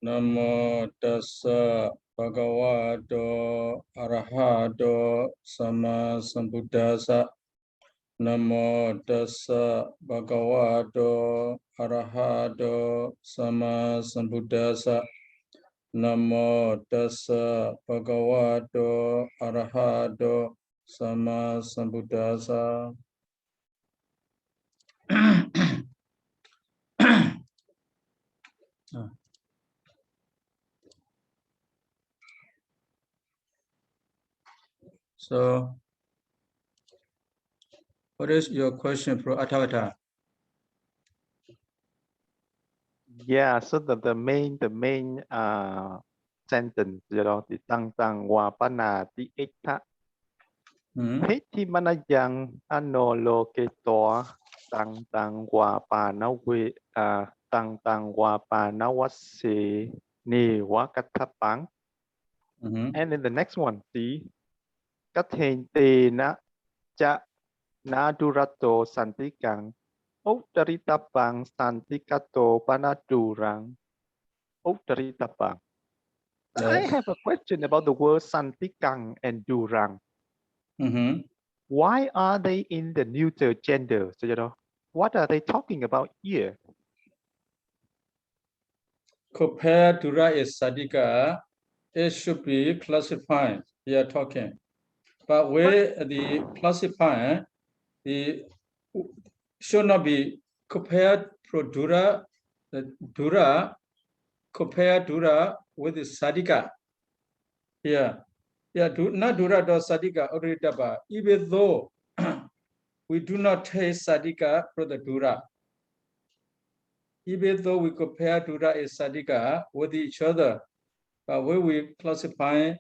Namo tassa bhagavato arahato sama sambuddhassa. Namo tassa bhagavato arahato sama sambuddhassa. Namo tassa bhagavato arahato sama sambuddhassa. So, what is your question, Pro Atavata? Yeah, so the main sentence, the tang wapana ti ekta heti manayang ano loke toa tang wapana we tang wapana wase ni wakatapang. And then the next one, see, katente na cha na durato santikang Uttaritapang Santikato Panadurang. Uttaritapang. I have a question about the word Santikang and Durang. Why are they in the neuter gender? So, what are they talking about here? Compared to Dura is Sadika, it should be classified. We are talking. But where the classifying, the should not be compared pro Dura, Dura, compare Dura with the Sadika. Yeah. Yeah, not Dura or Sadika already daba. Even though we do not take Sadika for the Dura. Even though we compare Dura and Sadika with each other, but when we classify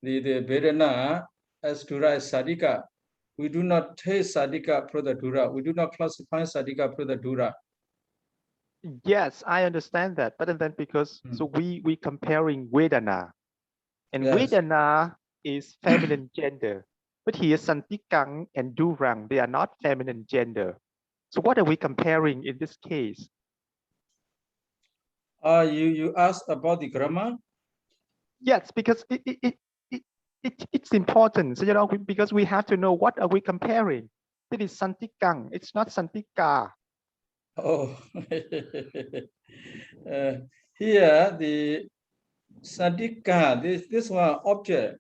the Vedana as Dura and Sadika, we do not take Sadika for the Dura. We do not classify Sadika for the Dura. Yes, I understand that. But then because so we comparing Vedana, and Vedana is feminine gender. But here Santikang and Durang, they are not feminine gender. So what are we comparing in this case? You asked about the grammar? Yes, because it's important. So, because we have to know what are we comparing. It is Santikang. It's not Santika. Oh, here the Sadika, this one object.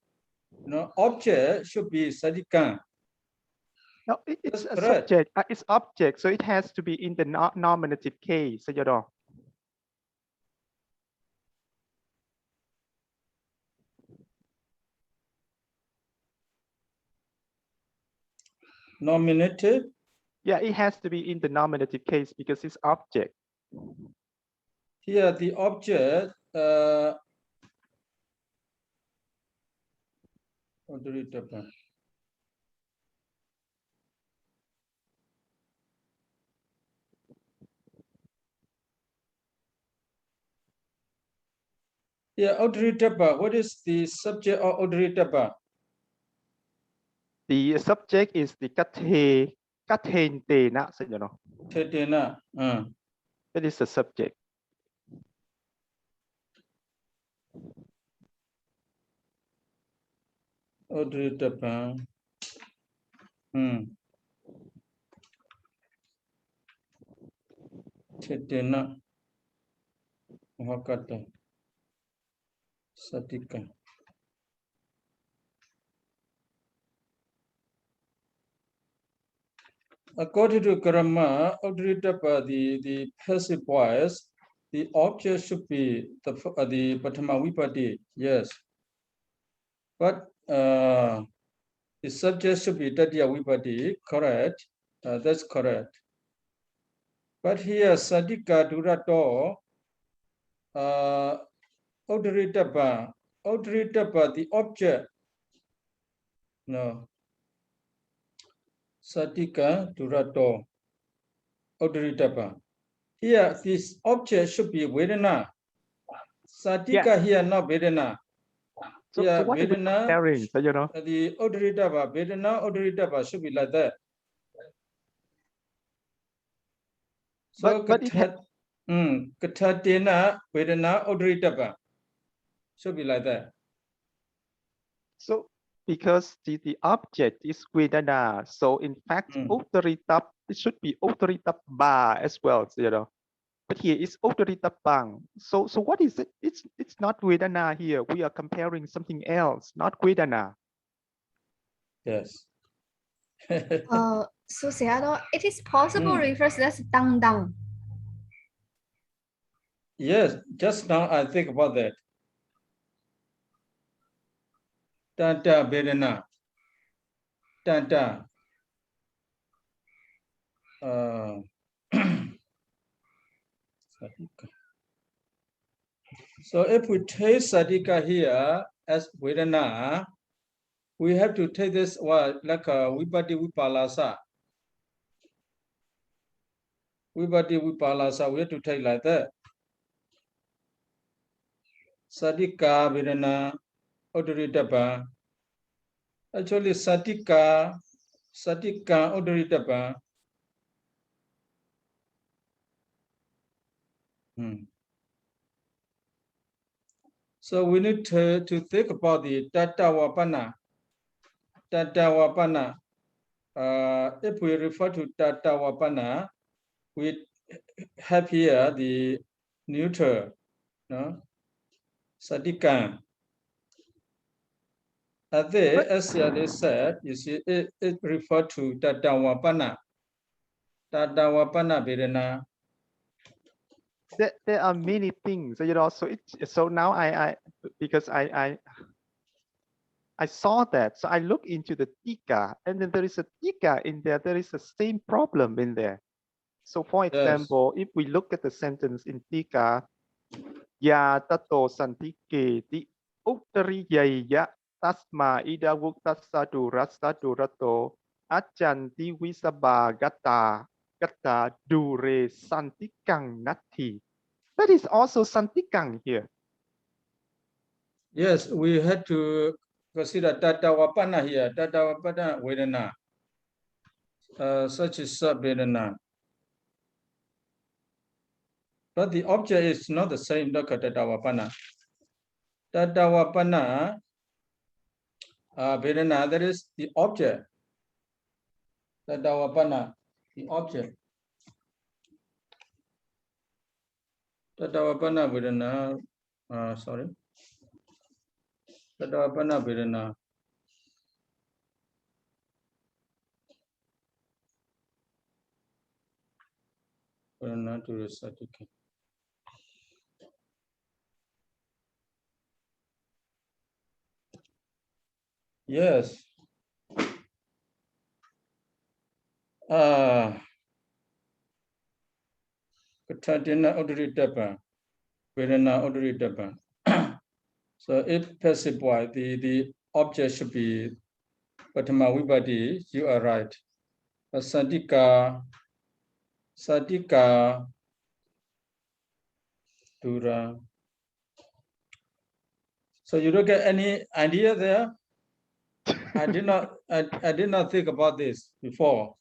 Object should be Sadika. No, it's a subject. It's object, so it has to be in the nominative case. So, Nominative? Yeah, it has to be in the nominative case because it's object. Here, the object. Yeah, Audritaba. What is the subject of Audritaba? The subject is the katentena. Tetena. That is the subject. Audritaba. Tetena. Hakata. Satika. According to grammar, Audritaba, the passive voice, the object should be the Patama Vipati, yes. But the subject should be Tatiya Vipati, correct? That's correct. But here, Sadika Durato, Audritaba, the object, no. Sadika Durato, Audritaba. Here, this object should be Vedana. Sadika here, not Vedana. So what Vedana, are we comparing? So, the Audritaba, Vedana, Audritaba should be like that. So, but it Kathatina vedana udritapa. Should be like that. So because the object is vedana, so in fact uttaritap, it should be uttaritapa as well, But here it's uttaritapang. So what is it? It's not vedana here. We are comparing something else, not vedana. Yes. So Sayadaw, it is possible to reverse as dang. Yes, just now I think about that. Tanta vedana. Tanta. So if we take sadika here as vedana, we have to take this like a vibhati vipalasa. Vibhati vipalasa, we have to take like that. Sadika vedana udaritapa. Actually, satika udaritapa. So we need to think about the tatavapana. Tatavapana. If we refer to tatavapana, we have here the neuter, no? Sadika. As they said, you see, it referred to tatavapana. Tatavapana vedana. There are many things, so now I because I saw that, so I look into the tika, and then there is a tika in there. There is the same problem in there. So, for example, if we look at the sentence in tika, ya tato santike di uttariyaya tasma idavuktasadu rasadu ajanti visabhagata gata dure santikang nati. That is also santikang here. Yes, we had to consider tatavapana here. Tatavapana vedana. Such is vedana. But the object is not the same, like tatavapana. Tatavapana vedana, that is the object. Tatavapana, the object. Tatavapana vedana, sorry. Tatavapana vedana. Vedana to resatika. Yes. Kathatina udaritapa. Vedana udaritapa. So if passive voice, the object should be Patama Vibhati, you are right. Sadika Dura. So you don't get any idea there? I did not think about this before.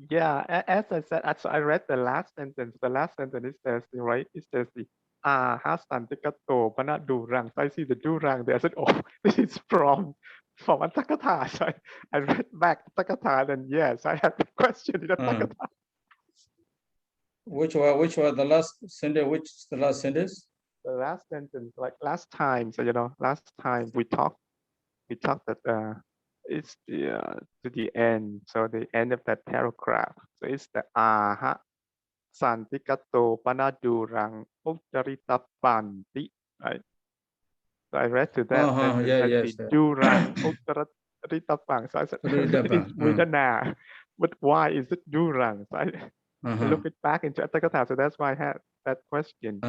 Yeah, as I said, so I read the last sentence. The last sentence is says, right? It says the hasantikato pana durang. So I see the durang there. I said, oh, this is from a Takatha. So I read back Takatha, and yes, I had the question in the Takatha. Which was the last sentence? Which is the last sentence? The last sentence, like last time. So last time we talked that it's to the end. So the end of that paragraph. So it's the aha santikato panadurang uttaritapanti, right? So I read to that sentence. Durang uttaritapang. So I said it is vedana, but why is it durang? So I look it back into Atthakatha. So that's why I had that question.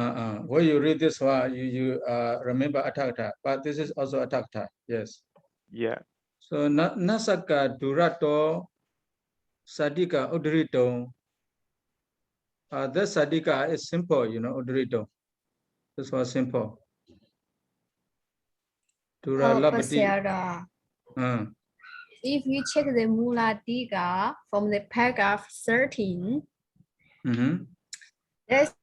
When you read this one, you remember Atthakatha, but this is also Atthakatha. Yes. Yeah. So nasaka durato sadika udrito. That sadika is simple, udrito. This was simple. Dura Sayadaw. If you check the Mula Tika from the paragraph 13, Yes.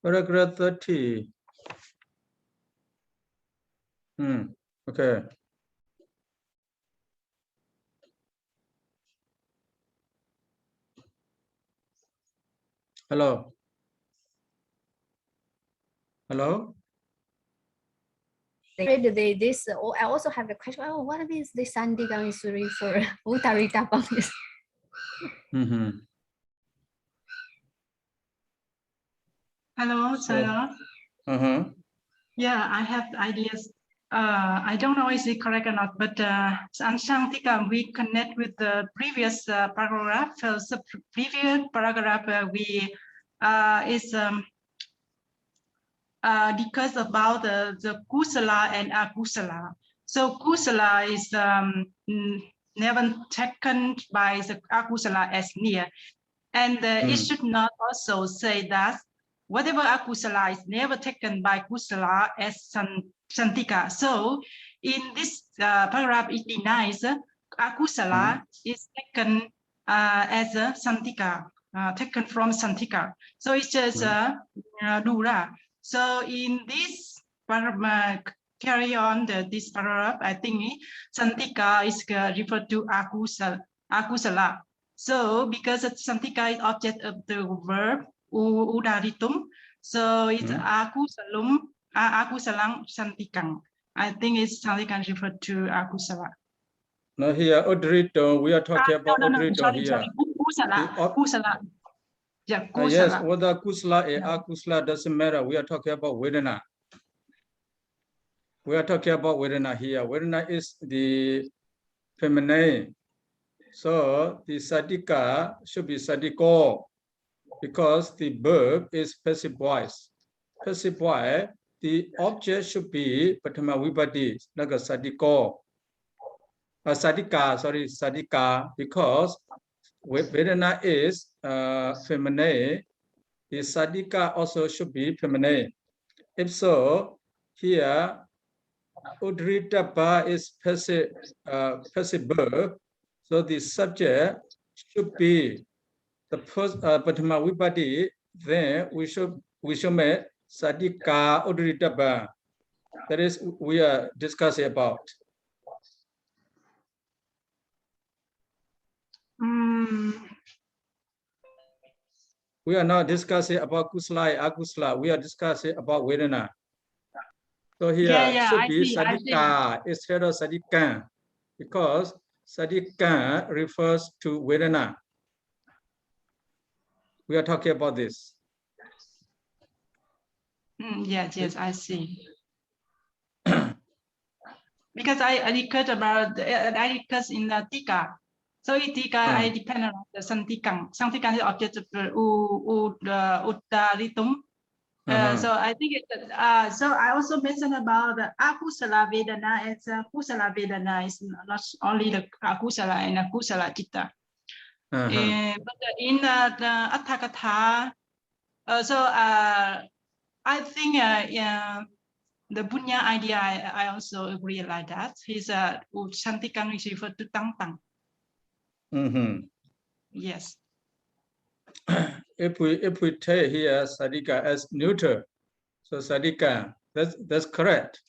Paragraph 30. Okay. Hello. Hello. This. I also have a question. Oh, what is this Sandigang is refer? Uttarita Bang. Hello, Sayadaw. Yeah, I have ideas. I don't know is it correct or not, but Sansantika, we connect with the previous paragraph. So previous paragraph discuss about the kusala and akusala. So kusala is never taken by the akusala as near, and it should not also say that whatever akusala is never taken by kusala as santika. So in this paragraph, it denies akusala is taken as a santika, taken from santika. So it's just dura. So in this paragraph, carry on this paragraph, I think santika is referred to akusala. So because santika is object of the verb udaritum, so it's akusalam santikang. I think it's santikang referred to akusala. No, here udritum. We are talking about udritum sorry, here. Kusala. Yeah, kusala. Yes, whether kusala or akusala doesn't matter. We are talking about vedana. We are talking about vedana here. Vedana is the feminine. So the sadika should be sadiko because the verb is passive voice. Passive voice, the object should be patama vibhati, like a sadiko. Sadika, because vedana is feminine, the sadika also should be feminine. If so, here udritapa is passive verb, so the subject should be the first patama vibhati. Then we should make sadika udritapa. That is we are discussing about. We are not discussing about kusala and akusala. We are discussing about vedana. So here should be sadika instead of sadika, because sadika refers to vedana. We are talking about this. Yes, I see. Because I discussed about I discussed in the tika. So in tika, I depend on the santikang. Santikang is object of uttaritum. So I think so I also mentioned about the akusala vedana. It's kusala vedana is not only the akusala and akusala chitta. But in the Atthakatha, so I think the Bunya idea, I also agree like that. His Santikang is referred to Tang Tang. Yes. If we take here sadika as neuter, so sadika, that's correct.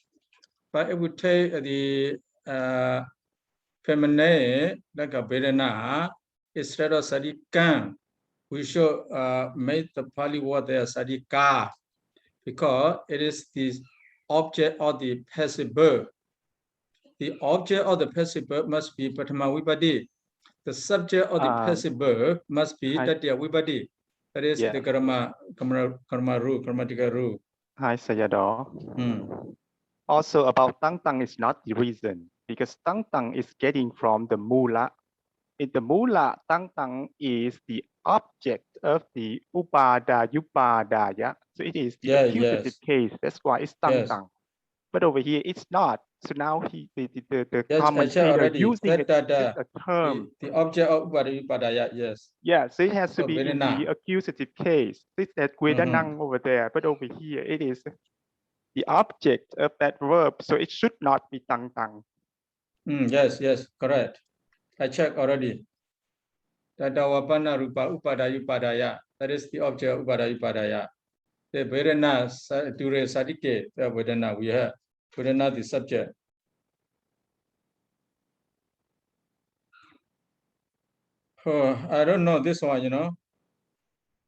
But if we take the feminine like a vedana instead of sadika, we should make the Pali word there sadika, because it is the object of the passive verb. The object of the passive verb must be patama vibhati. The subject of the passive verb must be tatya vibhati. That is the grammatical rule. Hi, Sayadaw. Also about Tang Tang is not the reason, because Tang Tang is getting from the mula. In the mula, Tang Tang is the object of the upada yupadaya. So it is the accusative case. That's why it's Tang Tang. But over here, it's not. So now the commentator using it as a term. The object of upadaya, yes. Yeah, so it has to be in the accusative case. It's that vedānākkhandho over there, but over here it is the object of that verb, so it should not be tang tang. Yes, yes, correct. I checked already. Tatawapana rupa upadayupadaya. That is the object of upadayupadaya. The vedana dure sadike, the vedana we have. Vedana the subject. Oh, I don't know this one, you know.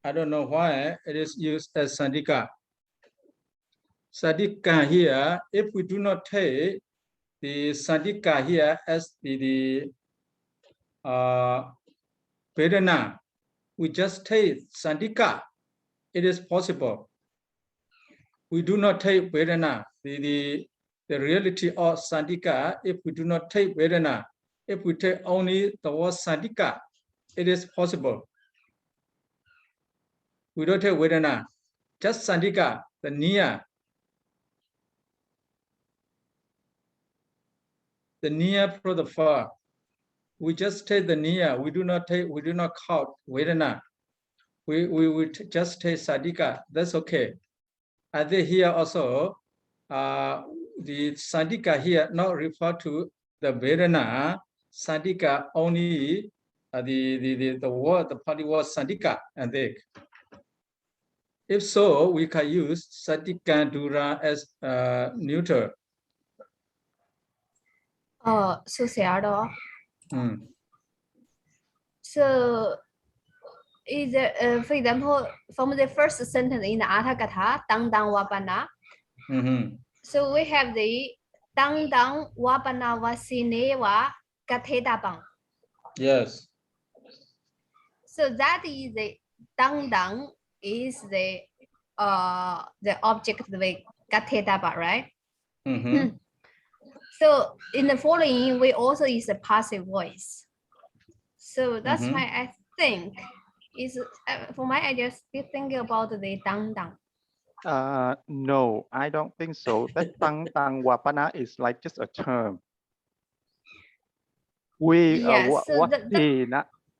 I don't know why it is used as sandika. Sandika here, if we do not take the sandika here as the vedana, we just take sandika. It is possible. We do not take vedana, the reality of sandika. If we do not take vedana, if we take only the word sandika, it is possible. We don't take vedana, just sandika, the near from the far. We just take the near. We do not count vedana. We just take sandika. That's okay. I think here also, the sandika here not refer to the vedana. Sandika only the word, the Pali word sandika, I think. If so, we can use sandika dura as neuter. So Sayadaw. Mm. So is for example, from the first sentence in the Atthakatha, tang tang vapana. So we have the tang tang vapana vasinewa kathetapang. Yes. So that is the tang tang is the object of the kathetapa, right? So in the following, we also use a passive voice. So that's why I think is for my idea, still thinking about the tang tang. No, I don't think so. That tang tang vapana is like just a term. We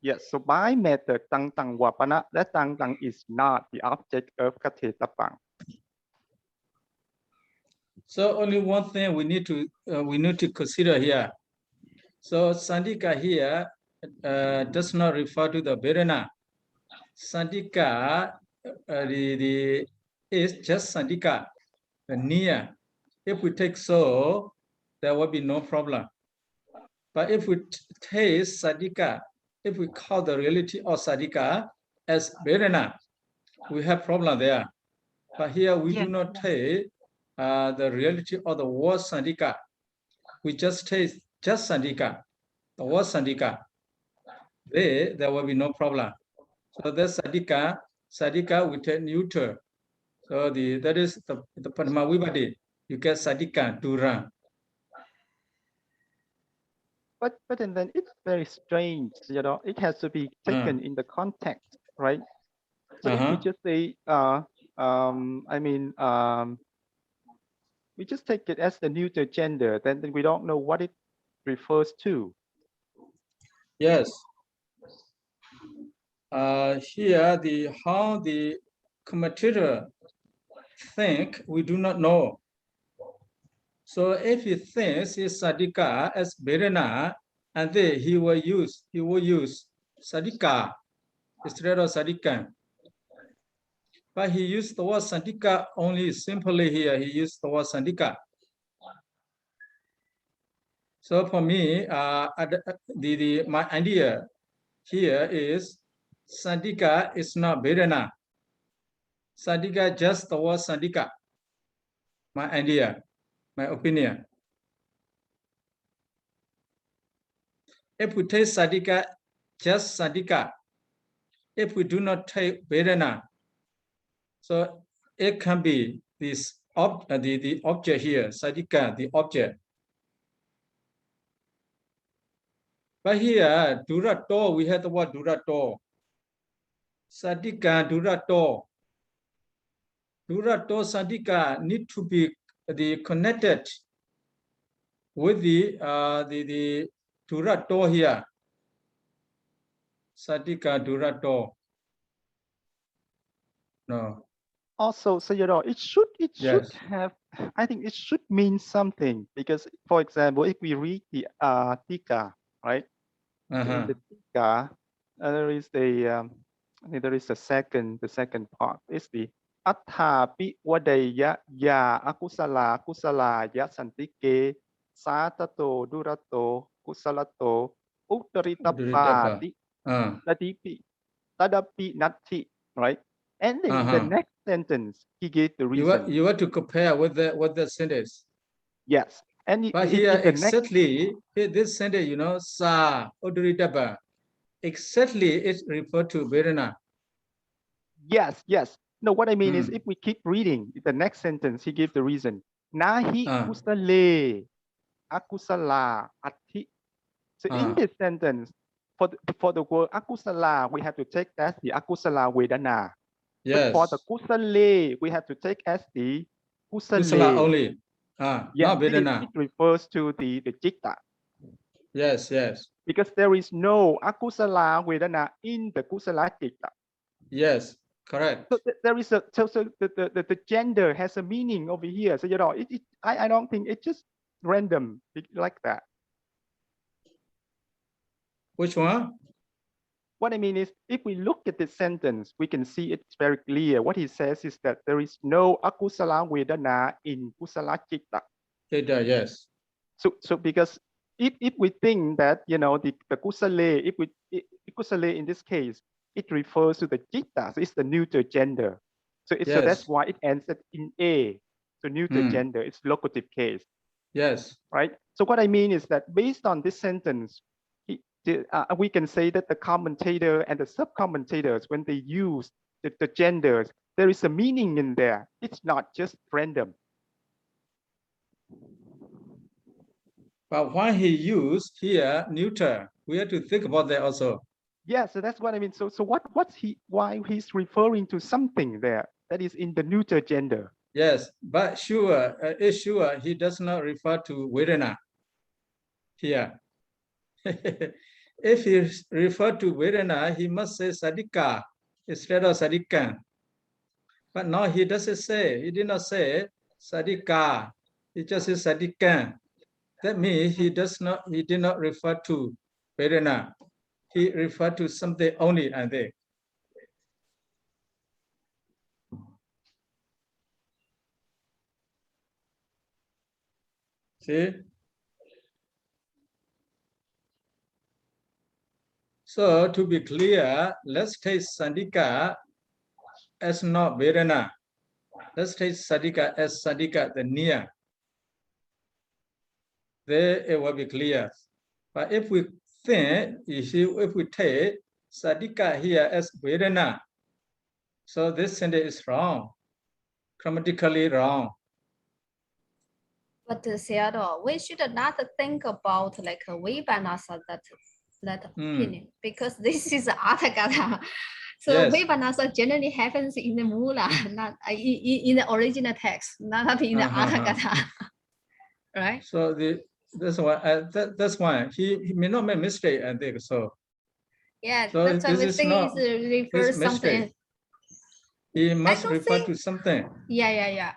yes, so by method tang tang vapana, that tang tang is not the object of kathetapang. So only one thing we need to consider here. So sandika here does not refer to the vedana. Sandika is just sandika, the near. If we take so, there will be no problem. But if we take sadika, if we call the reality of sadika as vedana, we have problem there. But here we do not take the reality of the word sandika. We just take just sandika, the word sandika. There will be no problem. So the sadika we take neuter. So that is the Padma Vibhadi. You get sadika, dura. But then it's very strange, you know. It has to be taken in the context, right? So if we just say, we just take it as the neuter gender, then we don't know what it refers to. Yes. Here how the commentator think, we do not know. So if he thinks it's sadika as vedana, and then he will use sadika instead of sadika. But he used the word sadika only simply here. He used the word sadika. So for me, my idea here is sadika is not vedana. Sadika just the word sadika. My idea, my opinion. If we take sadika, just sadika, if we do not take vedana, so it can be this the object here, sadika, the object. But here, durato, we have the word durato. Sadika, durato. Durato, sadika need to be connected with the durato here. Sadika, durato. No. Also, Sayadaw, it should Yes. have, I think it should mean something, because, for example, if we read the Tika, right? So in the Tika, there is the second part. It's the Atthapi Vadaya Ya Akusala Kusala Ya Santike Satato Durato Kusalato Udritapa. Uttaritapati Tadapi Nati, right? And then in the next sentence, he gave the reason. You have to compare with the sentence. Yes. And but here exactly, this sentence, you know, sa udritapa, exactly it referred to Vedana. Yes, yes. No, what I mean is if we keep reading the next sentence, he gave the reason. Nahi kusale akusala ati. So in this sentence, for the word akusala, we have to take as the akusala vedana. Yes. But for the kusale, we have to take as the kusala only. Yes, not vedana. It refers to the citta. Yes, yes. Because there is no akusala vedana in the kusala citta. Yes, correct. So there is the gender has a meaning over here. So you know, I don't think it's just random like that. Which one? What I mean is, if we look at this sentence, we can see it's very clear. What he says is that there is no akusala vedana in kusala citta. Citta, yes. So because if we think that, you know, the kusale, kusale in this case, it refers to the citta, so it's the neuter gender. So that's why it ends in a. So neuter gender, it's locative case. Yes. Right. So what I mean is that based on this sentence, we can say that the commentator and the sub-commentators, when they use the genders, there is a meaning in there. It's not just random. But why he used here neuter, we have to think about that also. Yeah, so that's what I mean. So why he's referring to something there that is in the neuter gender. Yes, but it's sure he does not refer to Vedana here. If he refer to Vedana, he must say Sadika instead of Sadikan. But now he doesn't say, he did not say Sadika, he just says Sadikan. That means he did not refer to Vedana. He referred to something only, I think. See? So to be clear, let's take Sandika as not Vedana. Let's take Sadika as Sadika, the near. There it will be clear. But if we think, if we take Sadika here as Vedana, so this sentence is wrong, grammatically wrong. But Sayadaw, we should not think about like a Vibhaṅga that opinion, because this is Atthakatha. So yes. Vibhaṅga generally happens in the Mula, not in the original text, not in the Atthakatha. Right? So that's why he may not make mistake, I think so. Yeah, so that's why we think it refers something. He must refer to something. Yeah.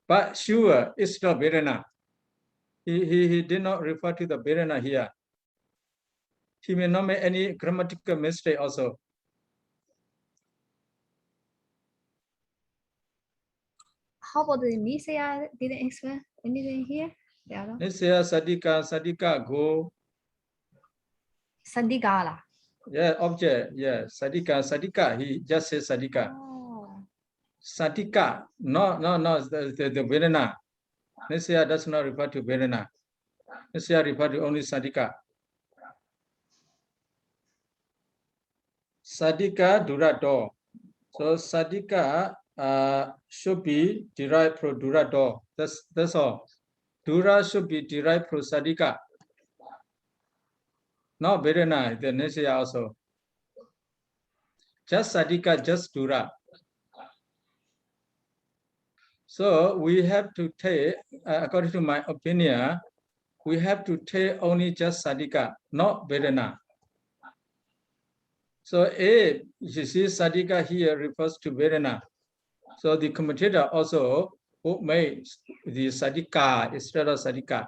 But sure, it's not Vedana. He did not refer to the Vedana here. He may not make any grammatical mistake also. How about the Nisaya? Didn't explain anything here? Nisaya Sadika go. Sadika lah. Yeah, object. Yeah, Sadika. He just says Sadika. Oh. Sadika, no, the Vedana. Nisaya does not refer to Vedana. Nisaya refer to only Sadika. Sadika Durato. So Sadika should be derived from Durato. That's all. Dura should be derived from Sadika. Not Vedana, the Nisaya also. Just Sadika, just Dura. So we have to take, according to my opinion, we have to take only just Sadika, not Vedana. So A, you see Sadika here refers to Vedana. So the commentator also made the Sadika instead of Sadika.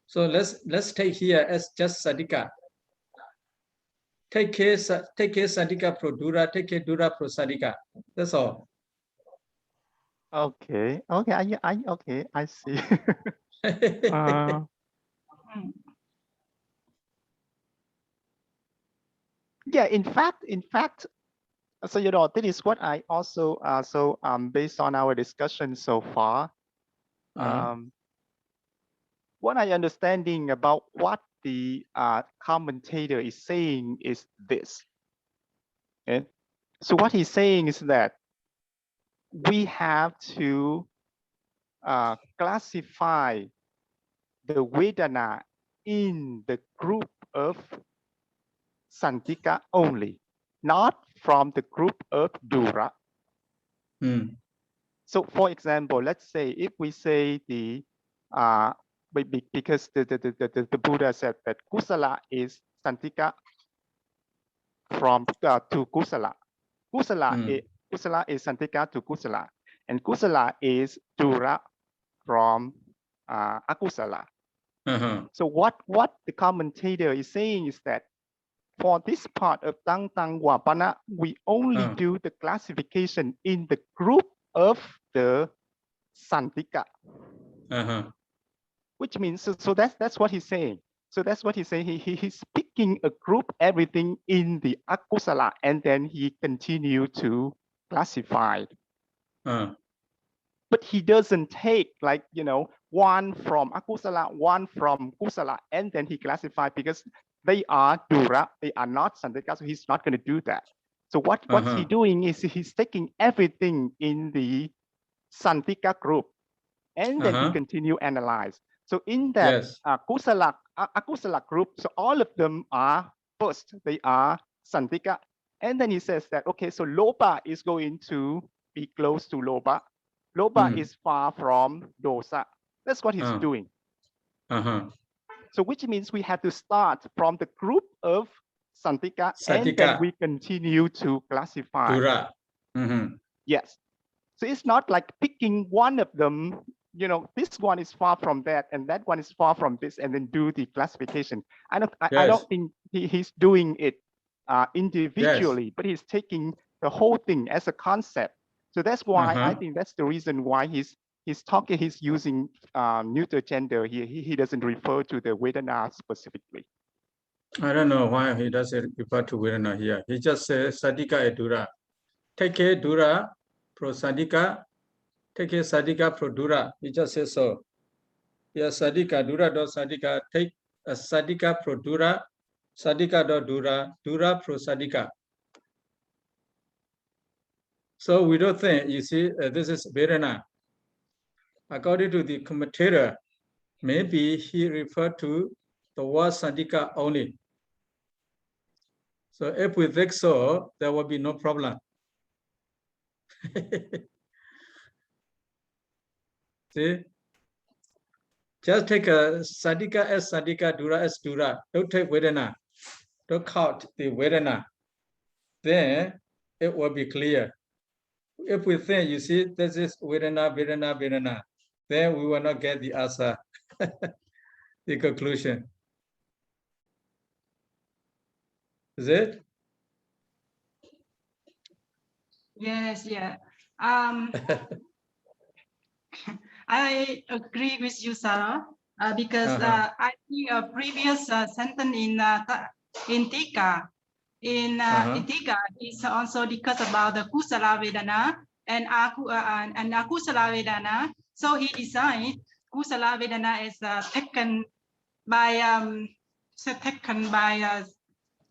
So let's take here as just Sadika. Take care Sadika pro Dura, take care Dura pro Sadika. That's all. Okay, I see. Yeah, in fact, so this is what I also based on our discussion so far, what I understanding about what the commentator is saying is this. Okay? So what he's saying is that we have to classify the Vedana in the group of Santika only, not from the group of Dura. So for example, let's say if we say the because the Buddha said that Kusala is Santika from to Kusala. Kusala is Santika to Kusala, and Kusala is Dura from Akusala. So what the commentator is saying is that for this part of Tang Tang Wapana, we only do the classification in the group of the Santika. Which means, so that's what he's saying. So that's what he's saying. He's picking a group, everything in the Akusala, and then he continue to classify. But he doesn't take like, one from Akusala, one from Kusala, and then he classified because they are Dura, they are not Santika, so he's not going to do that. So what's he doing is he's taking everything in the Santika group, and then he continue analyze. So in that Akusala group, so all of them are first, they are Santika. And then he says that, okay, so Loba is going to be close to Loba. Loba is far from Dosa. That's what he's doing. So which means we have to start from the group of Santika, and then we continue to classify. Dura. Yes. So it's not like picking one of them, this one is far from that, and that one is far from this, and then do the classification. I don't think he's doing it individually, but he's taking the whole thing as a concept. So that's why I think that's the reason why he's using neuter gender here. He doesn't refer to the Vedana specifically. I don't know why he doesn't refer to Vedana here. He just says Sadika and Dura. Take care Dura pro Sadika. Take care Sadika pro Dura. He just says so. Yeah, Sadika, Dura do Sadika. Take a Sadika pro Dura. Sadika do Dura. Dura pro Sadika. So we don't think, you see, this is Vedana. According to the commentator, maybe he referred to the word Sadika only. So if we think so, there will be no problem. See? Just take a Sadika as Sadika, Dura as Dura. Don't take Vedana. Don't count the Vedana. Then it will be clear. If we think, you see, this is Vedana, Vedana, Vedana, then we will not get the answer, the conclusion. Is it? Yes, yeah. I agree with you, Sarah, because I think a previous sentence in Tika, in Tika is also discussed about the Kusala Vedana and Akusala Vedana. So he designed Kusala Vedana is taken by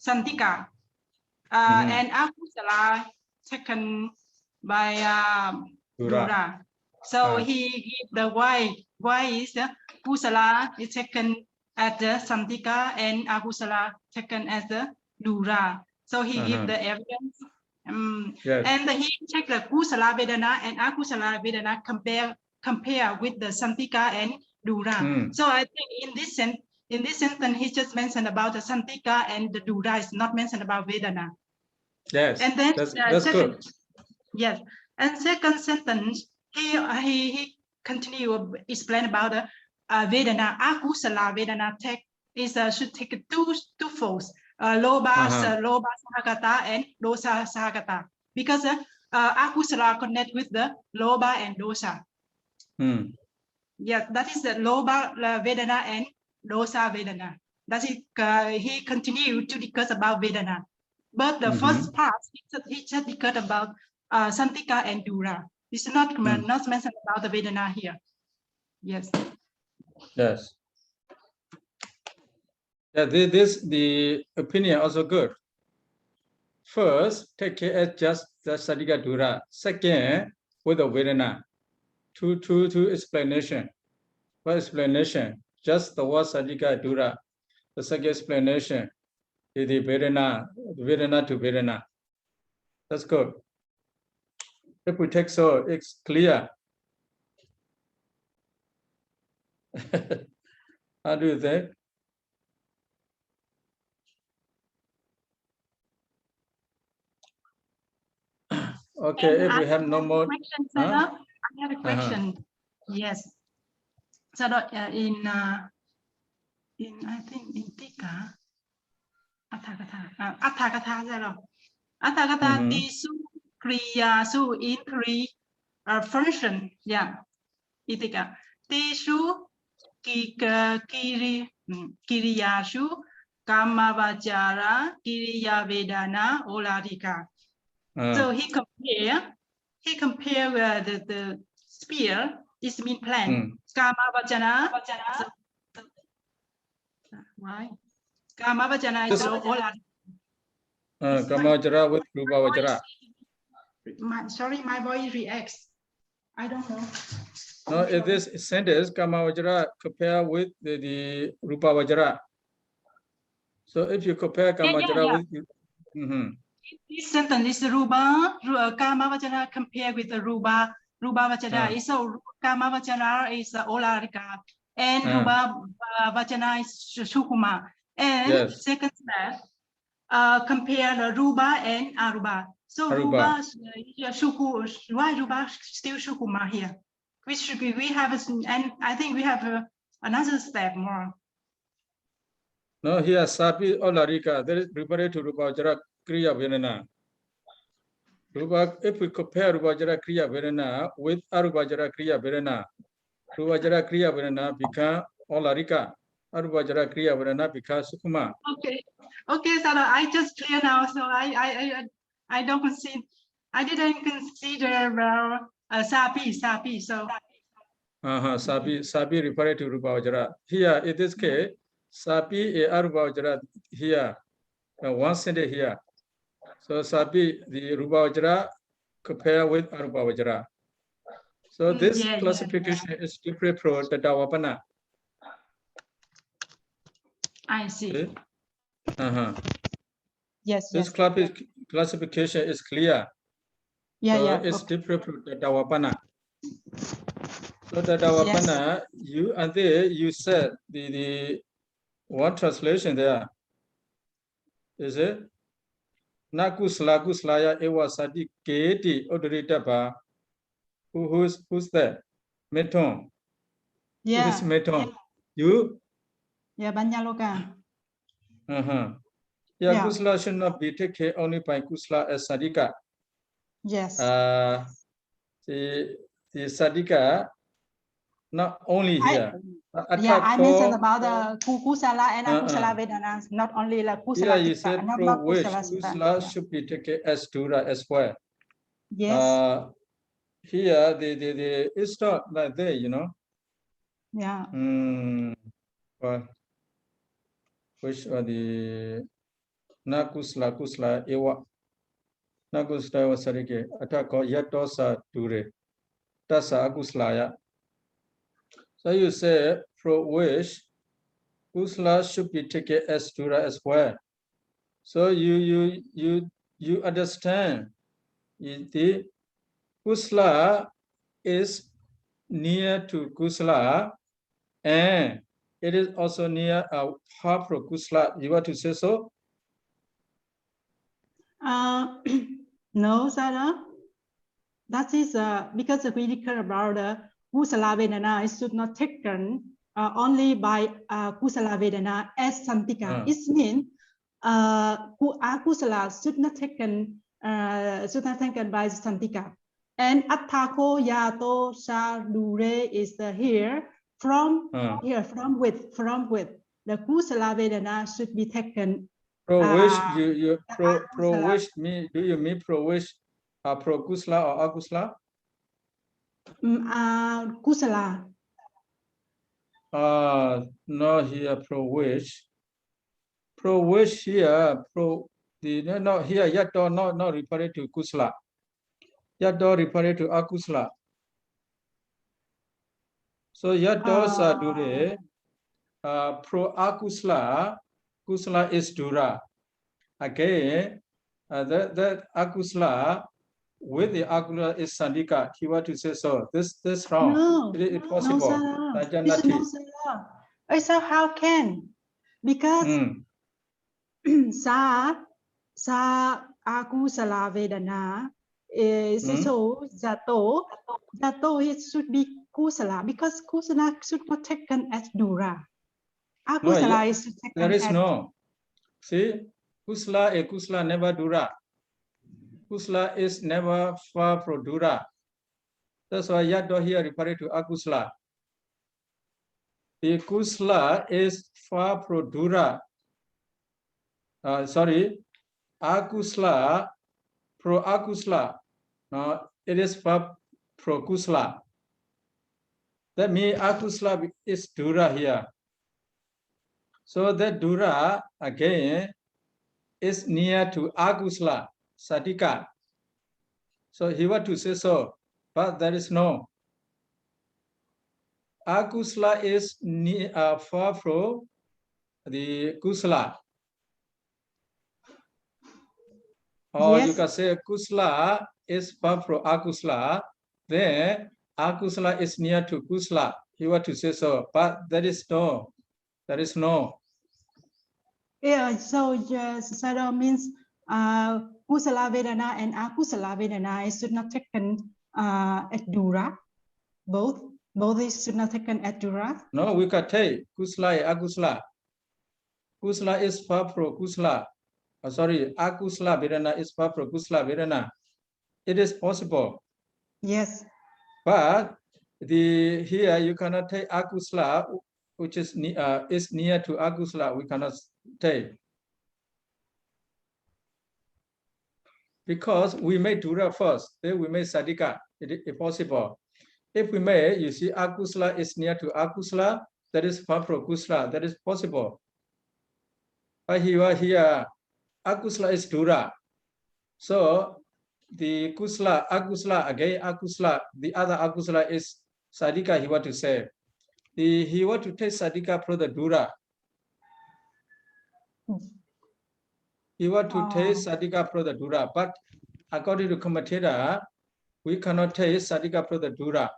Santika, and Akusala taken by Dura. So he give the why is Kusala is taken as the Santika and Akusala taken as the Dura. So he give the evidence. And he check the Kusala Vedana and Akusala Vedana compare with the Santika and Dura. So I think in this sense, in this sentence, he just mentioned about the Santika and the Dura is not mentioned about Vedana. Yes, And then that's second, good. yes, and second sentence, he continue explain about the Vedana, akusala Vedana should take two folds, loba sahagata and dosa sahagata, because akusala connect with the loba and dosa. Yes, that is the loba Vedana and dosa Vedana. That is he continued to discuss about Vedana. But the first part, he just discussed about Santika and Dura. It's not mentioned about the Vedana here. Yes. Yes. Yeah, the opinion also good. First, take care as just the Santika Dura. Second, with the Vedana. Two explanation. First explanation, just the word Santika Dura. The second explanation is the Vedana to Vedana. That's good. If we take so, it's clear. How do you think? Okay, And if we have no more question, I have a question. Yes. So in I think in Tika, Atthakatha, Tisu Kriya Su in three function. Yeah. Itika. Tisu Kiriyashu Kamavajara Kiriya Vedana Oladika. So he compare the spear is mean plant. Kamavajana. Why? Kamavajana is Oladika. Kamavajara with Rupavajara. Sorry, my voice reacts. I don't know. No, in this sentence, Kamavajara compare with the Rupavajara. So if you compare Kamavajara with this sentence is Kamavajara compare with the Rupavajara. So Kamavajara is Olarika and Rupavajara is Sukuma. And second step, compare the Ruba and Aruba. So Ruba, why Ruba still Sukuma here? Which should be we have, and I think we have another step more. No, here Sapi Olarika, that is referred to Rupavajara Kriya Vedana. If we compare Rupavajara Kriya Vedana with Arupavajara Kriya Vedana, Rupavajara Kriya Vedana become Olarika, Arupavajara Kriya Vedana become Sukuma. Okay, so I just clear now. So I don't consider, I didn't consider Sapi. So. Sapi referred to Rupavajara. Here in this case, Sapi is Arupavajara here. One sentence here. So Sapi, the Rupavajara compare with Arupavajara. So this classification is different from the Dawapana. I see. Okay? Yes. This classification is clear. It's different from the Dawapana. So the Dawapana, you said the one translation there. Is it? Nakusla kuslaya ewa sadi keti odritaba. Who's that? Meton. Yeah. Who is Meton? You? Yeah, Banyaloka. Yeah, kusla should not be taken only by kusla as sadika. Yes. The sadika, not only here. I mentioned about the kusala and akusala vedana, not only la kusala. Yeah, you said pro wish kusala should be taken as dura as well. Yes. Here it's not like that, you know. Yeah. Well, which are the nakusla ewa nakusla was sarike atako yatosa dure tasa akuslaya. So you say pro wish kusla should be taken as dura as well. So you understand the kusla is near to kusla and it is also near fa pro kusala. You want to say so? No, Sada. That is because we care about the kusala vedana. It should not taken only by kusala vedana as santika. It means akusala should not taken by santika. And attako yato sa dure is here from with the kusala vedana should be taken. Pro wish pro wish me. Do you mean pro wish pro kusala or akusala? Kusala. No, here pro wish. Pro wish here no here yato not referring to kusala. Yato referring to akusala. So yato sa dure pro akusala. Kusala is dura. Again, that akusala with the akusala is sandika. He want to say so. This wrong. No, It is possible. No, this is not I said how can? Because sa akusala vedana is so jato it should be kusala because kusala should not taken as dura. Akusala is taken there is as no. See, kusala never dura. Kusala is never far from dura. That's why yato here referring to akusala. The kusala is far from dura. Akusala pro akusala. It is far pro kusala. That means akusala is dura here. So that dura again is near to akusala, sadika. So he want to say so, but there is no. Akusala is far from the kusala. Or you can say kusala is far from akusala, then akusala is near to kusala. He want to say so, but there is no. There is no. Yeah, so Sayadaw means kusala vedana and akusala vedana is should not taken at dura. Both is should not taken at dura. No, we can take kusala and akusala. Kusala is far from kusala. Akusala vedana is far from kusala vedana. It is possible. Yes. But here you cannot take akusala, which is near to akusala. We cannot take. Because we may dura first, then we may sadika, if possible. If we may, you see akusala is near to akusala, that is far from kusala, that is possible. But here, akusala is dura. So the akusala, again akusala, the other akusala is sadika, he want to say. He want to take sadika from the dura. He want to take sadika from the dura, but according to commentator, we cannot take sadika from the dura.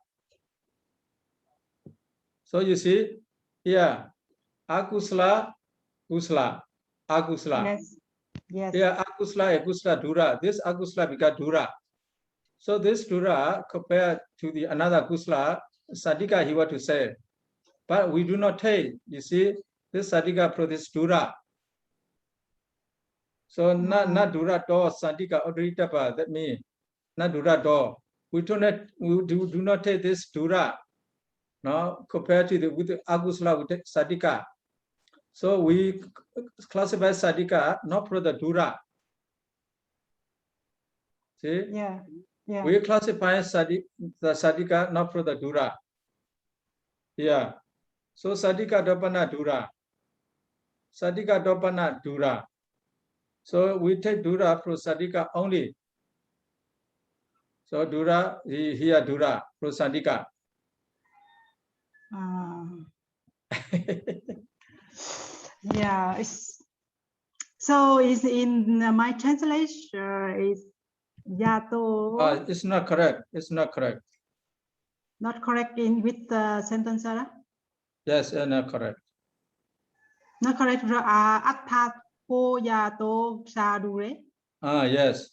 So you see, here, akusala, kusala, akusala. Yes. Here, akusala, dura. This akusala become dura. So this dura compared to the another kusala, sadika he want to say. But we do not take, you see, this sadika from this dura. So na dura do sadika odritapa, that means na dura do. We do not take this dura. No, compared to with the akusala, we take sadika. So we classify sadika not for the dura. See? Yeah. We classify the sadika not for the dura. Yeah. So sadika dopana dura. Sadika dopana dura. So we take dura for sadika only. So dura, here dura for sadika. Yeah. So is in my translation is yato. It's not correct. It's not correct. Not correct in with the sentence, Sarah? Yes, not correct. Not correct. Atta po yato sadure. Yes.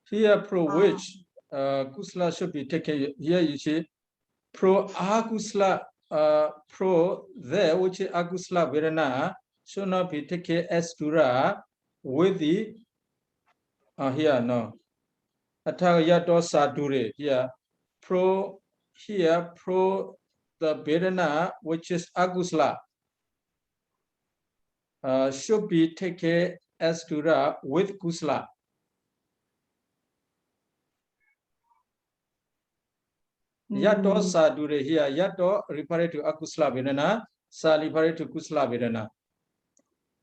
Here pro which kusala should be taken. Here you see pro akusala pro there which is akusala vedana should not be taken as dura with the here no. Atta yato sadure here pro here pro the vedana which is akusala should be taken as dura with kusala. Yato sadure here, yato referred to akusala vedana, sa referred to kusala vedana.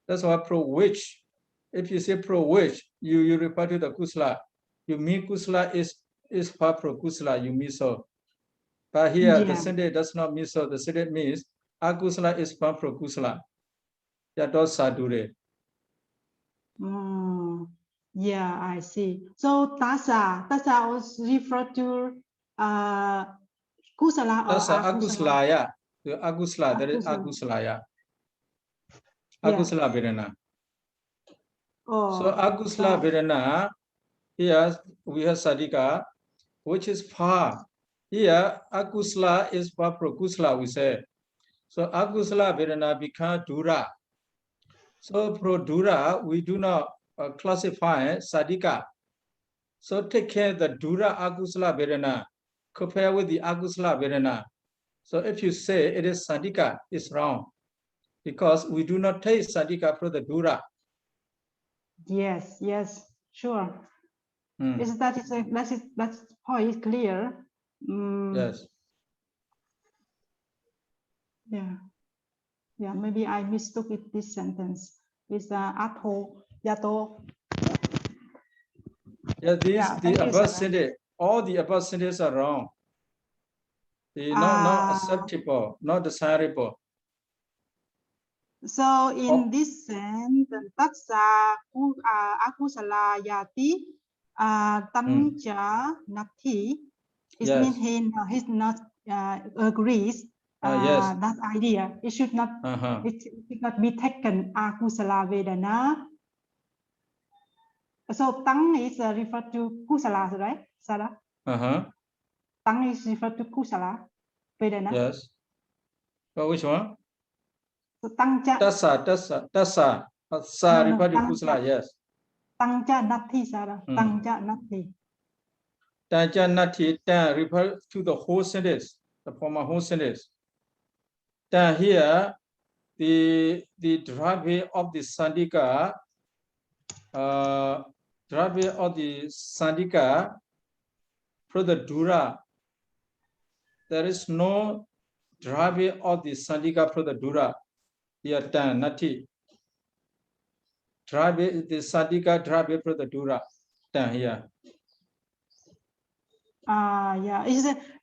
That's why pro which. If you say pro which, you refer to the kusala. You mean kusala is far pro kusala, you mean so. But here the sentence does not mean so. The sentence means akusala is far pro kusala. Yato sadure. Yeah, I see. So tasa also refer to kusala or That's akusalaya. The akusala, that is akusalaya. Akusala vedana. So akusala vedana, here we have sadika, which is far. Here akusala is far pro kusala, we say. So akusala vedana become dura. So pro dura, we do not classify sadika. So take care the dura akusala vedana, compare with the akusala vedana. So if you say it is sadika, it's wrong. Because we do not take sadika for the dura. Yes, sure. That point is clear. Yes. Yeah. Maybe I mistook it. This sentence is atho yato. Yeah, the above sentence, all the above sentences are wrong. Not acceptable, not desirable. So in this sense, tatsa akusala yati tamja nati. It means he's not agrees. That idea. It should not. It should not be taken akusala vedana. So tang is referred to kusala, right, Sarah? Tang is referred to kusala vedana. Yes. But which one? So tangja. Tassa. Sa referred to kusala, yes. Tangja nati, Sarah. Tangja nati. Tangja nati, tan refers to the whole sentence, the former whole sentence. Tan here, the driving of the sandika, driving of the sandika for the dura. There is no driving of the sandika for the dura. Here, tan nati. Driving the sandika driving for the dura. Tan here. Yeah.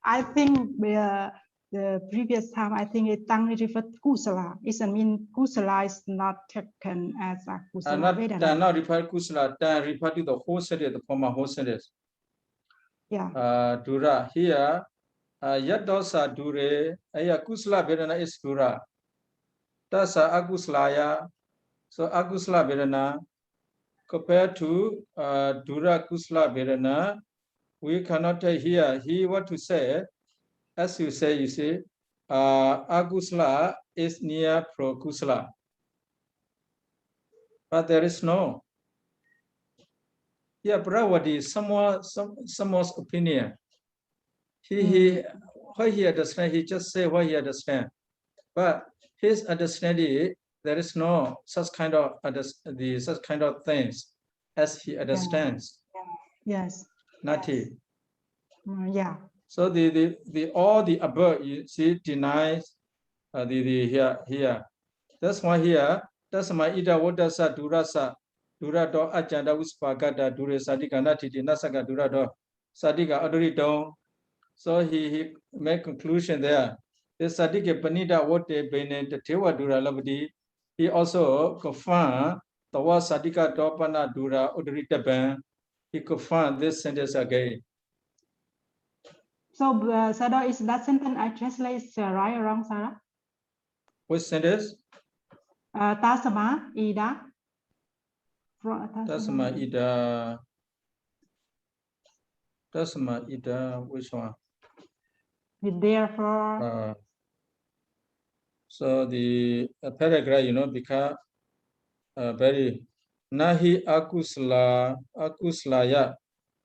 I think the previous time, I think it tang referred to kusala. It mean kusala is not taken as a kusala vedana. Not referred to kusala. Tan referred to the whole sentence, the former whole sentence. Yeah. Dura here. Yadosa dure. Kusala vedana is dura. Tasa akuslaya. So akusala vedana compared to dura kusala vedana, we cannot take here. He what to say, as you say, you see, akusala is near pro kusala. But there is no. Yeah, Bravadi, someone's opinion. What he understand, he just say what he understand. But his understanding, there is no such kind of things as he understands. Yes. Nati. Yeah. So the all the above you see denies the here. That's why here. That's my ida wadasa durasa durato ajanda uspagata dure sadika nati nasaka durato sadika adorito. So he made conclusion there. The sadika panida wote bene the tewa dura labadi. He also confirmed the word sadika dopana dura odorita ban. He confirmed this sentence again. So, Sada, is that sentence I translate right or wrong, Sarah? Which sentence? Tasma ida. Tasma ida. Tasma ida. Which one? Therefore. So the paragraph, you know, become very nahi akuslaya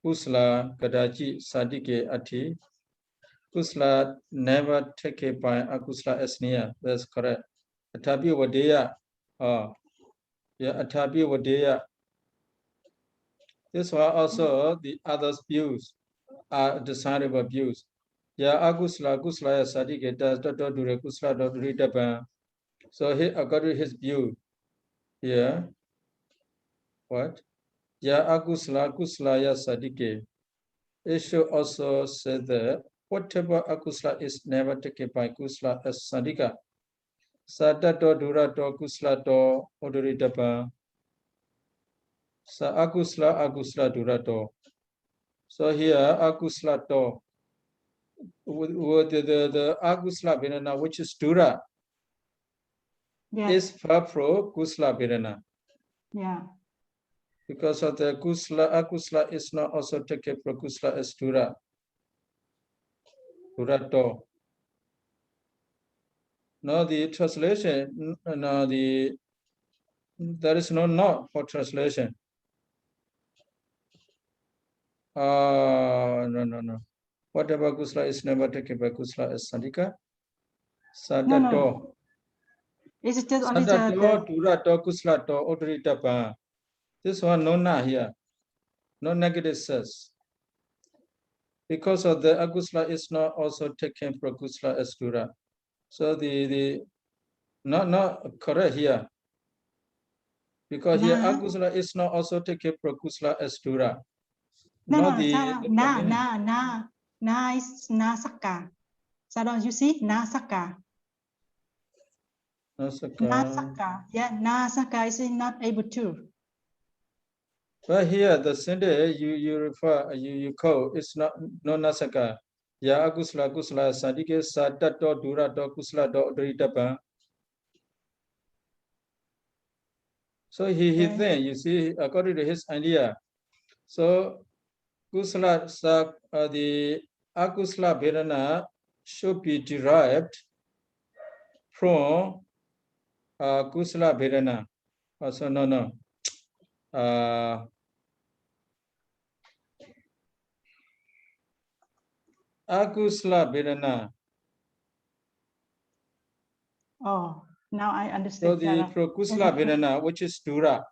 kusla kadachi sadike ati. Kusla never taken by akusla asniya. That's correct. Atabi wadeya. Yeah, atabi wadeya. This was also the others' views are desirable views. Yeah, agusla sadike does do kusla dot. So he according to his view. Yeah. What? Ya akusla ya sadike. It should also say that whatever akusla is never taken by kusla as sadika. Sadato durato kuslato odoritapa. Sa akusla durato. So here akuslato with the akusla vinana, which is dura, is pro kusla vinana. Yeah. Because of the akusla is not also taken for kusla as dura. Durato. No, the translation, no, there is no not for translation. No. Whatever kusla is never taken by kusla as sadika. Sadato. No. It's just only Sadato, durato, kuslato, odoritapa. This one no na here. No negative says. Because of the akusla is not also taken for kusla as dura. So the not correct here. Because here akusla is not also taken for kusla as dura. Na is nasaka. So don't you see nasaka? Nasaka. Yeah, nasaka is not able to. But here the sentence you refer you call it's not no nasaka. Ya akusla sadike sadato durato kuslato odoritapa. So he think, you see, according to his idea. So kusla the akusla vedana should be derived from kusla vedana. So no. Akusla vedana. Oh, now I understand. So the kusla vedana, which is dura.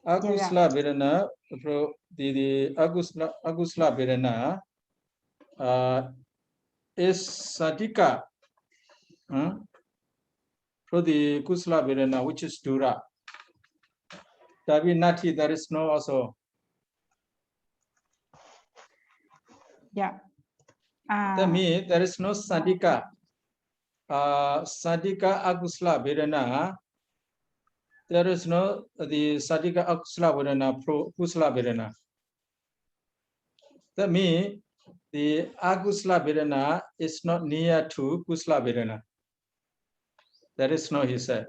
Akusla vedana, the agusla vedana is sadika. For the kusla vedana, which is dura. Tabi nati, there is no also. Yeah. That means there is no sadika. Sadika akusla vedana. There is no the sadika akusla vedana pro kusla vedana. That means the agusla vedana is not near to kusla vedana. That is no, he said.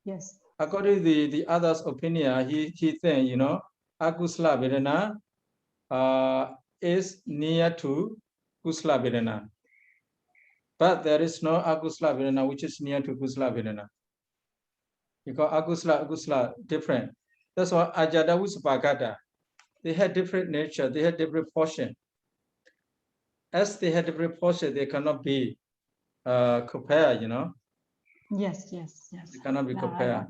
Yes. According to the other's opinion, he think, you know, agusla vedana is near to kusla vedana. But there is no agusla vedana which is near to kusla vedana. Because agusla different. That's why ajada usapagata. They had different nature, they had different portion. As they had different portion, they cannot be compared, you know. Yes. They cannot be compared.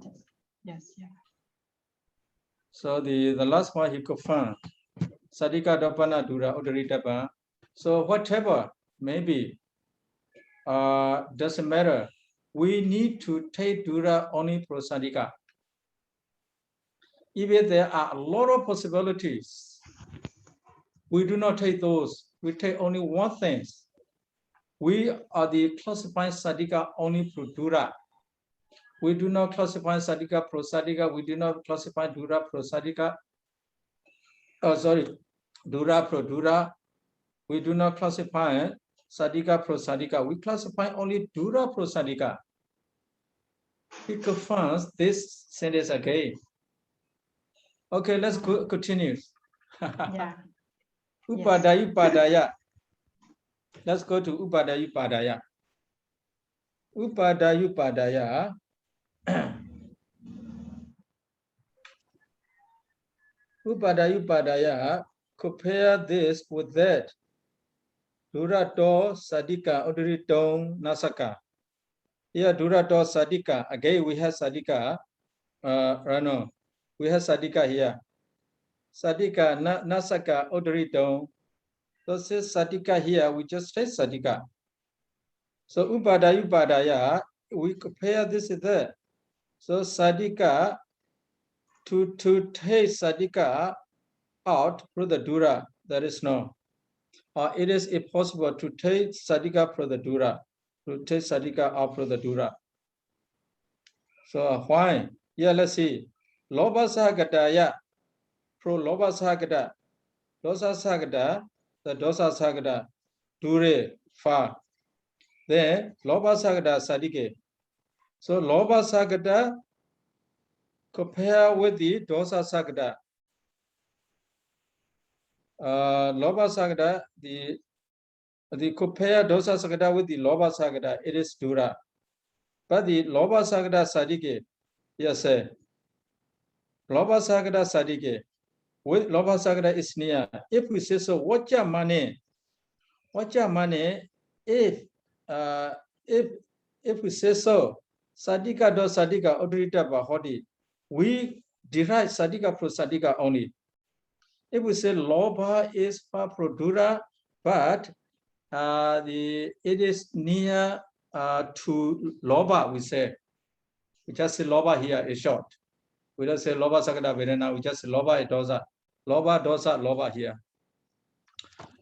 Yes. So the last one he confirmed. Sadika dopana dura odoritapa. So whatever, maybe, doesn't matter. We need to take dura only pro sadika. Even there are a lot of possibilities, we do not take those. We take only one thing. We are the classifying sadika only pro dura. We do not classify sadika pro sadika. We do not classify dura pro sadika. Dura pro dura. We do not classify sadika pro sadika. We classify only dura pro sadika. he confirms this sentence again. Okay, let's go, continue. Yeah. Upadayupadaya. Let's go to Upadayupadaya. Upadayupadaya. Upadayupadaya. Compare this with that. Durato Sadika Udritong Nasaka. Here Durato Sadika. Again we have Sadika. Rano. We have Sadika here. Sadika Nasaka Udritong. So says Sadika here, we just say Sadika. So Upadayupadaya, we compare this with that. So Sadika, to take Sadika out through the Dura, there is no. Or it is impossible to take Sadika through the Dura, to take Sadika out through the Dura. So why? Yeah, let's see. Loba Sahagataya, pro Loba Sahagata, Dosa Sahagata, the Dosa Sahagata, Dure, far. Then Loba Sahagata Sadike. So Loba Sahagata compare with the Dosa Sahagata. Loba Sahagata, the compare Dosa Sahagata with the Loba Sahagata, it is Dura. But the Loba Sahagata Sadike, yes, sir. Loba Sahagata Sadike, with Loba Sahagata is near. If we say so, what's your money? What's your money? If we say so, Sadika do Sadika Odrita Bahodi, we derive Sadika pro Sadika only. If we say Loba is pro Dura, but it is near to Loba, we say. We just say Loba here is short. We don't say Loba Sagada Vedana, we just say Loba Dosa. Loba Dosa Loba here.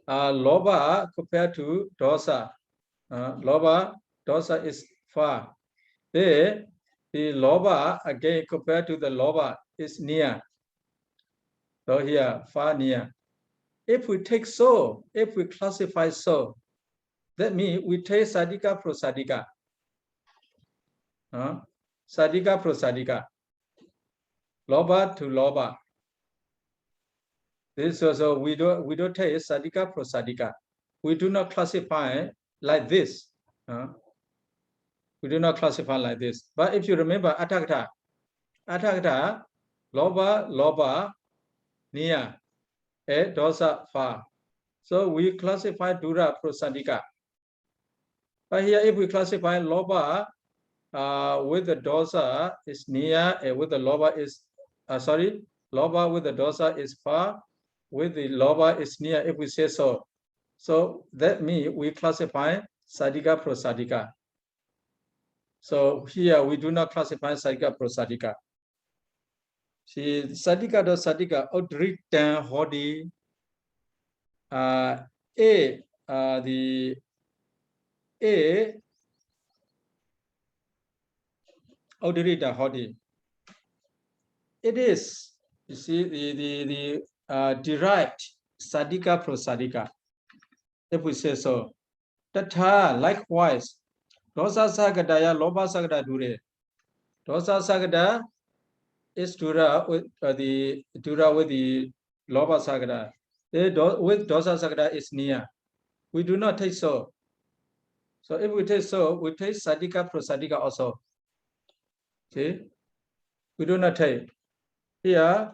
Loba compared to Dosa. Loba Dosa is far. The Loba again compared to the Loba is near. So here far near. If we take so, if we classify so, that means we take Sadika pro Sadika. Sadika pro Sadika. Loba to Loba. This also we don't take Sadika pro Sadika. We do not classify like this. We do not classify like this. But if you remember Atakata, Loba, near, Dosa, far. So we classify Dura pro Sadika. But here if we classify Loba with the Dosa is near, with the Loba is, Loba with the Dosa is far, with the Loba is near, if we say so. So that means we classify Sadika pro Sadika. So here we do not classify Sadika pro Sadika. See, Sadika do Sadika, Odritan Hodi, the Odrita Hodi. It is, you see, the derived Sadika pro Sadika. If we say so. Tatha, likewise, Dosa Sagadaya, Loba Sagada Dure. Dosa Sagada is Dura with the Loba Sagada. With Dosa Sagada is near. We do not take so. So if we take so, we take Sadika pro Sadika also. See? We do not take. Here,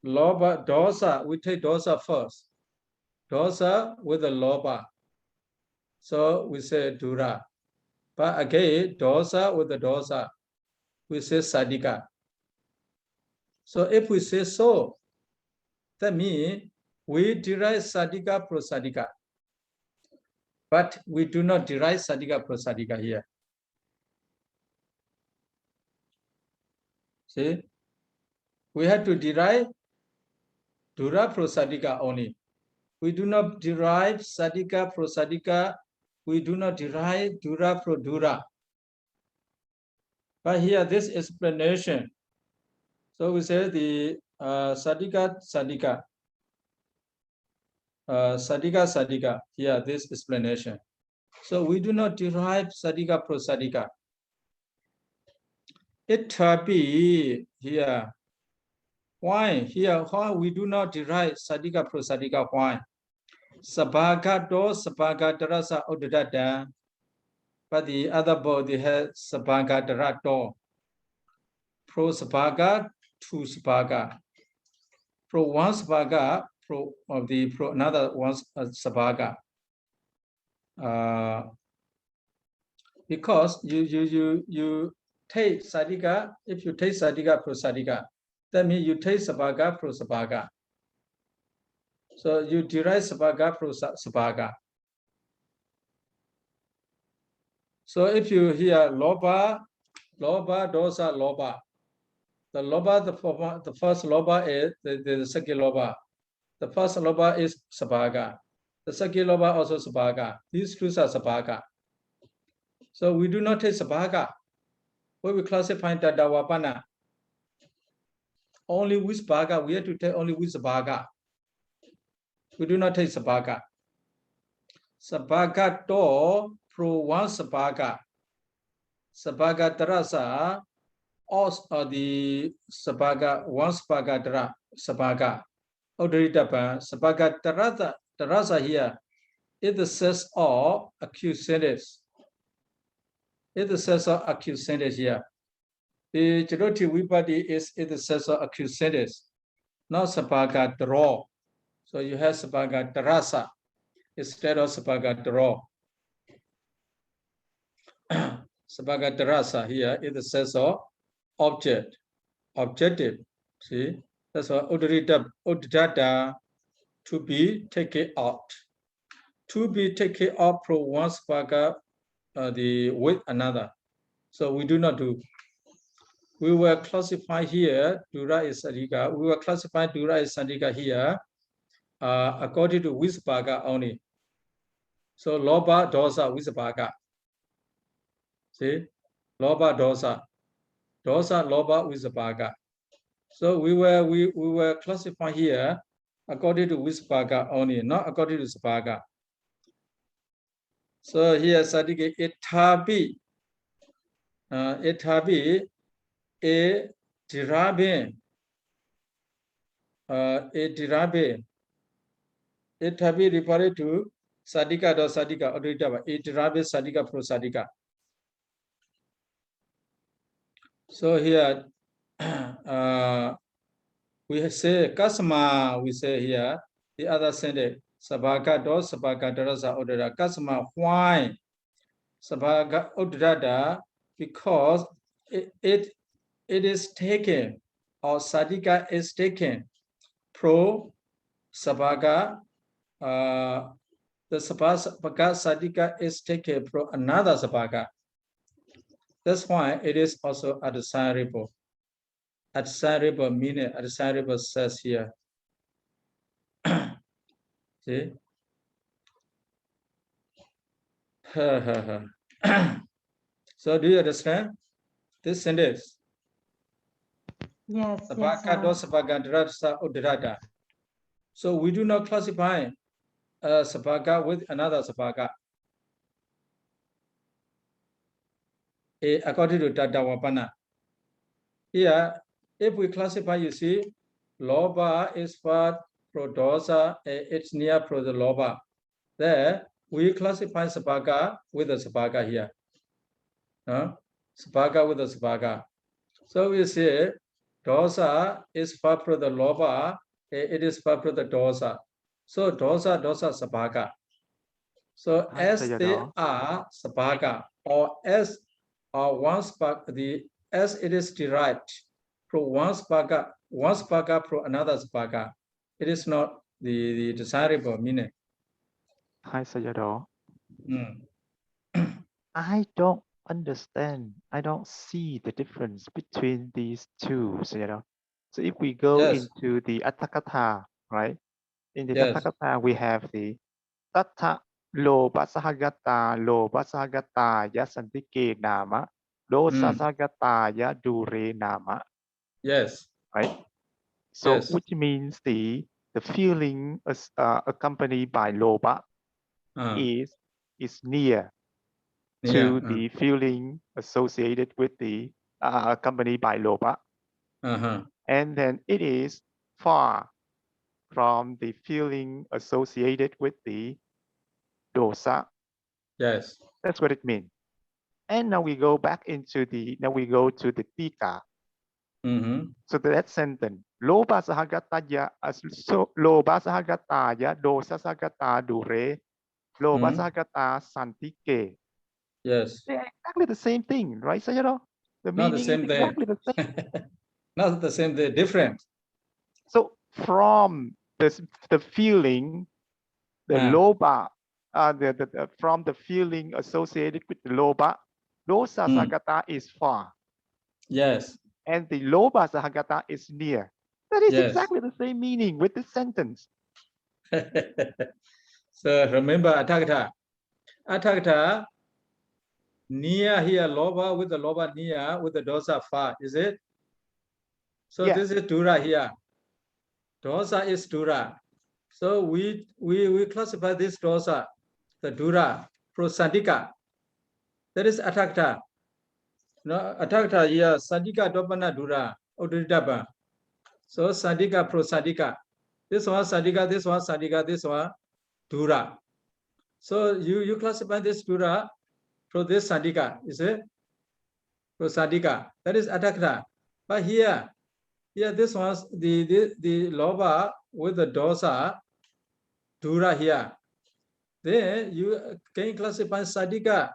Loba, Dosa, we take Dosa first. Dosa with the Loba. So we say Dura. But again, Dosa with the Dosa, we say Sadika. So if we say so, that means we derive Sadika pro Sadika. But we do not derive Sadika pro Sadika here. See? We have to derive Dura pro Sadika only. We do not derive Sadika pro Sadika. We do not derive Dura pro Dura. But here, this explanation. So we say the Sadika Sadika. Sadika Sadika. Here, this explanation. So we do not derive Sadika pro Sadika. Itabi here. Why? Here, why we do not derive sadika prosadika? Why? Sabhaga do sabhaga darasa udadada. But the other body has sabhaga darato. Pro sabhaga, two sabhaga. Pro one sabhaga, pro of the pro another one sabhaga. Because you take sadika, if you take sadika pro sadika, that means you take sabhaga pro sabhaga. So you derive sabhaga pro sabhaga. So if you hear loba, dosa, loba. The loba, the first loba is the second loba. The first loba is sabhaga. The second loba also sabhaga. These two are sabhaga. So we do not take sabhaga. When we classify dadawapana, only with sabhaga, we have to take only with sabhaga. We do not take sabhaga. Sabhaga to pro one sabhaga. Sabhaga tarasa, or the sabhaga, one sabhaga dara, sabhaga. Odritapa, sabhaga tarasa here is the sense of acute sentence. It's the sense of acute sentence here. The Jadoti Vipati is the sense of acute sentence, not sabhaga draw. So you have sabhaga tarasa instead of sabhaga draw. Sabhaga tarasa here is the sense of object, objective. See, that's why udrita to be taken out. To be taken out pro one sabhaga with another. So we do not do. We will classify here dura is sadika. We will classify dura is sadika here according to visabhaga only. So loba dosa visabhaga. See, loba dosa loba visabhaga. So we will classify here according to visabhaga only, not according to sabhaga. So here sadika itabi, a deriving, itabi referred to sadika do sadika odritava, a deriving sadika pro sadika. So here we say kasma, we say here the other sentence sabhaga do sabhaga darasa odara kasma. Why sabhaga odrada? Because it is taken, or sadika is taken pro sabhaga. The sabhaga sadika is taken pro another sabhaga. That's why it is also adversarial. Adversarial meaning, adversarial says here. See? So do you understand this sentence? Yes. Sabhaga do sabhaga darasa udrada. So we do not classify sabhaga with another sabhaga. According to dadawapana. Here, if we classify, you see, loba is for pro dosa, it's near pro the loba. There, we classify sabhaga with the sabhaga here. Sabhaga with the sabhaga. So we say dosa is for pro the loba, it is for pro the dosa. So dosa sabhaga. So as they are sabhaga, or as one sabhaga, the as it is derived pro one sabhaga pro another sabhaga, it is not the desirable meaning. Hi, Sayadaw. I don't understand. I don't see the difference between these two, Sayadaw. So if we go into the Atthakatha, right? In the Atthakatha, we have the Tattha lo basahagata ya santike nama, lo sasagata ya dure nama. Yes. Right? So which means the feeling accompanied by loba is near to the feeling associated with the accompanied by loba. And then it is far from the feeling associated with the dosa. Yes. That's what it means. And now we go back into now we go to the tika. So that sentence, loba sahagataya, so loba sahagataya, dosa sahagata dure, loba sahagata santike. Yes. They're exactly the same thing, right, Sayadaw? The Not the meaning same is thing. exactly the same. Not the same thing, different. So from the feeling, the loba, from the feeling associated with the loba, dosa sahagata is far. Yes. And the loba sahagata is near. That is Yes. exactly the same meaning with this sentence. So remember Atthakatha. Atthakatha, near here, loba with the loba near, with the dosa far, is it? So Yes. this is dura here. Dosa is dura. So we classify this dosa, the dura, prosandika. That is Atthakatha. No, Atthakatha here, sandika dopana dura, udridaba. So sandika prosandika. This one sandika, this one sandika, this one dura. So you classify this dura from this sandika, is it? Prosandika. That is Atthakatha. But here this was the loba with the dosa dura here. Then you can classify sadika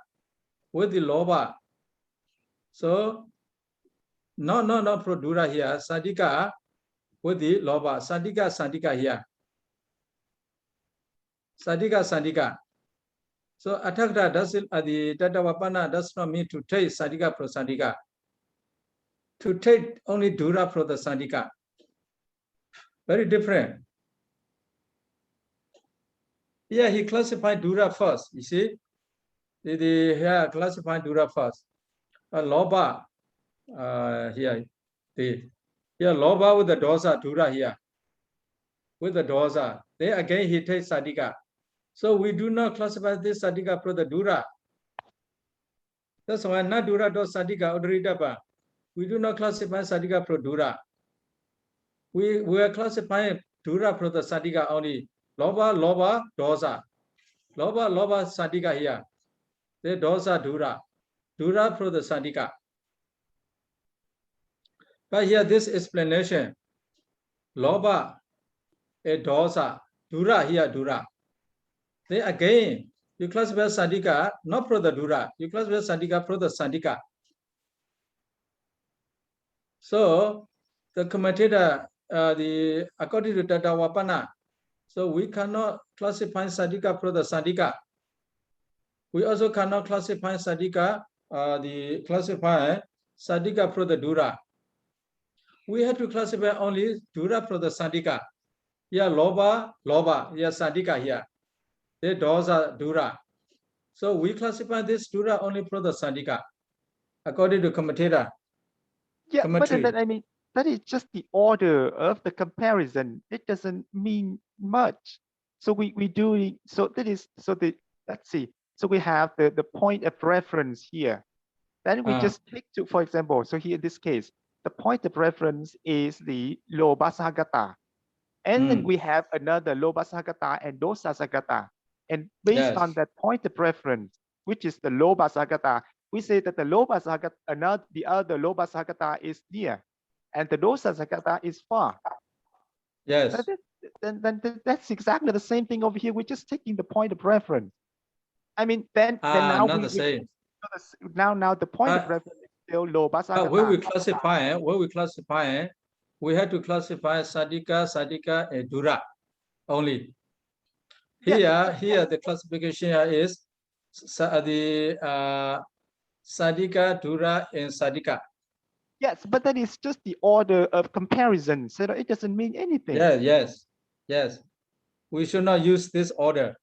with the loba. So no pro dura here. Sadika with the loba. Sadika here. Sadika. So Atthakatha doesn't the Tatavapana does not mean to take sadika pro sadika. To take only dura pro the sadika. Very different. Yeah, he classified dura first. You see, here classified dura first. Loba here. Here loba with the dosa dura here. With the dosa. Then again he takes sadika. So we do not classify this sadika for the dura. That's why not dura do sadika udridaba. We do not classify sadika for dura. We are classifying dura for the sadika only. Loba, dosa. Loba, sadika here. The dosa dura for the sadika. But here this explanation, loba, a dosa, dura here, dura. Then again, you classify sadika not for the dura, you classify sadika for the sadika. So the commentator, according to Tatavapana, so we cannot classify sadika for the sadika. We also cannot classify sadika, classify sadika for the dura. We have to classify only dura for the sadika. Yeah, loba, yeah, sadika here. The dosa dura. So we classify this dura only for the sadika, according to commentator. Yeah, but then, I mean, that is just the order of the comparison. It doesn't mean much. So we do, so that is, so the, let's see. So we have the point of reference here. Then we just take to, for example, so here in this case, the point of reference is the loba sahagata. And then we have another loba sahagata and dosa sahagata. And based on that point of reference, which is the loba sahagata, we say that the loba sahagata, the other loba sahagata is near, and the dosa sahagata is far. Yes. Then that's exactly the same thing over here. We're just taking the point of reference. I mean, then now not the same. Now the point of reference is still loba sahagata. When we classify, we have to classify sadika, and dura only. Here the classification is the sadika, dura, and sadika. Yes, but that is just the order of comparison, so it doesn't mean anything. Yes. We should not use this order.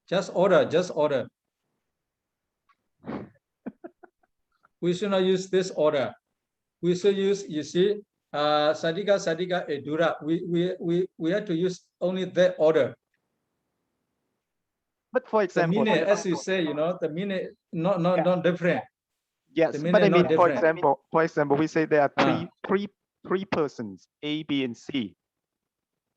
Just order. We should not use this order. We should use, you see, sadika, and dura. We have to use only that order. But for example, the meaning, as you say, you know, the meaning not different. Yes, but I mean, for example, we say there are three persons, A, B, and C,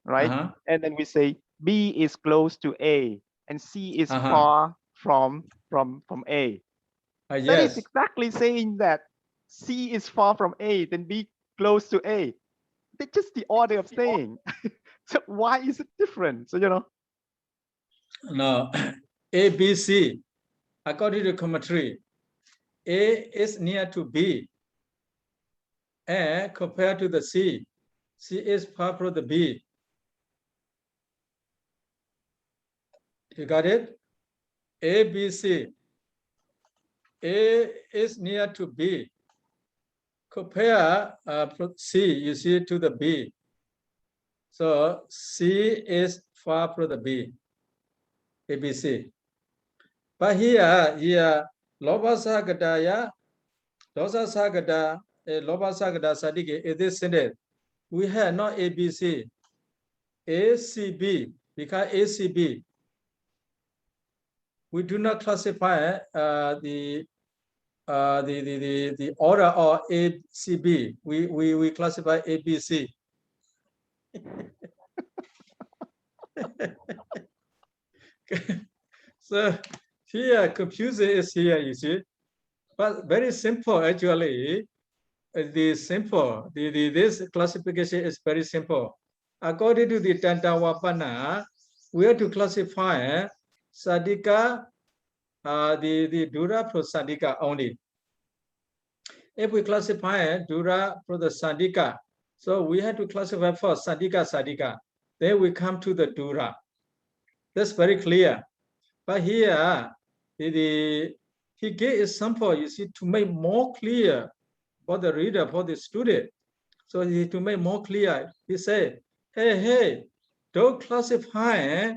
right? And then we say B is close to A, and C is far from A. That is exactly saying that C is far from A, then B close to A. That's just the order of saying. So why is it different? So, you know. No, A, B, C, according to commentary, A is near to B, and compared to the C is far from the B. You got it? A, B, C. A is near to B. Compare C, you see, to the B. So C is far from the B. A, B, C. But here, Loba Sagadaya, Dosa Sagada, Loba Sagada Sadiki, is this sentence. We have not A, B, C. A, C, B, because A, C, B. We do not classify the order of A, C, B. We classify A, B, C. So here, confusion is here, you see, but very simple actually. This classification is very simple. According to the Tantawapana, we have to classify Sadika, the Dura plus Sadika only. If we classify Dura plus the Sadika, so we have to classify first Sadika. Then we come to the Dura. That's very clear. But here, he gave a sample, you see, to make more clear for the reader, for the student. So to make more clear, he said, hey, don't classify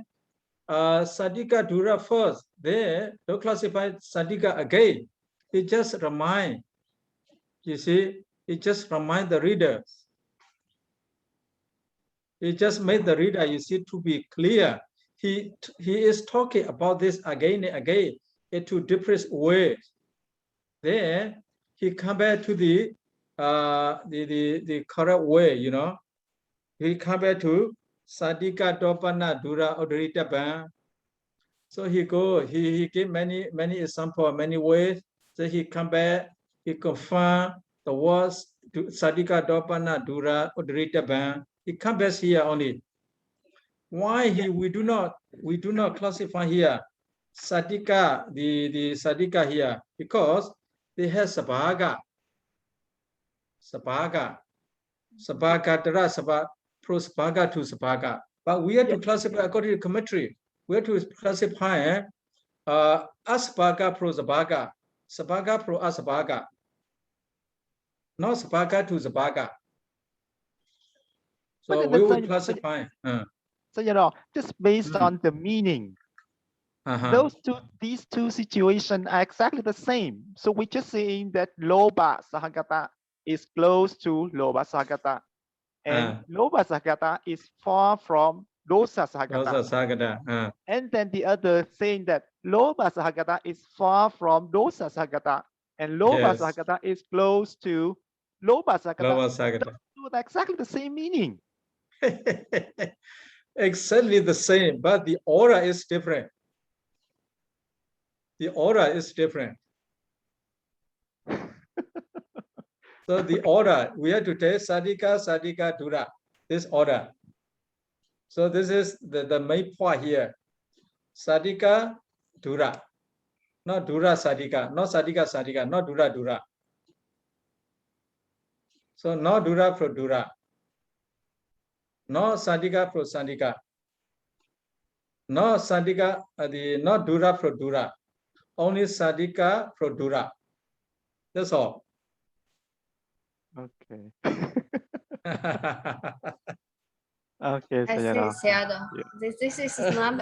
Sadika Dura first. Then don't classify Sadika again. It just remind, you see, it just remind the reader. It just made the reader, you see, to be clear. He is talking about this again and again in two different ways. Then he come back to the correct way, you know. He come back to Sadika Dopana Dura Odrita Ban. So he gave many examples, many ways. So he come back, he confirm the words to Sadika Dopana Dura Odrita Ban. He come back here only. Why we do not classify here Sadika, the Sadika here? Because they have Sabhaga Tara Sabha pro Sabhaga to Sabhaga. But we have to classify according to commentary. We have to classify Asabhaga pro Sabhaga pro Asabhaga, not Sabhaga to Sabhaga. So we will classify. So, you know, just based on the meaning, these two situations are exactly the same. So we're just saying that Loba Sahagata is close to Loba Sahagata, and Loba Sahagata is far from Dosa Sahagata. And then the other saying that Loba Sahagata is far from Dosa Sahagata, and Loba Sahagata is close to Loba Sahagata. Those are exactly the same meaning. Exactly the same, but the order is different. The order is different. So the order, we have to take Sadika, Dura, this order. So this is the main point here. Sadika, Dura. Not Dura, Sadika. Not Sadika, not Dura. So not Dura pro Dura. No Sadika pro Sadika. No Sadika, not Dura pro Dura. Only Sadika pro Dura. That's all. Okay. Okay, I see, Sayadaw. This is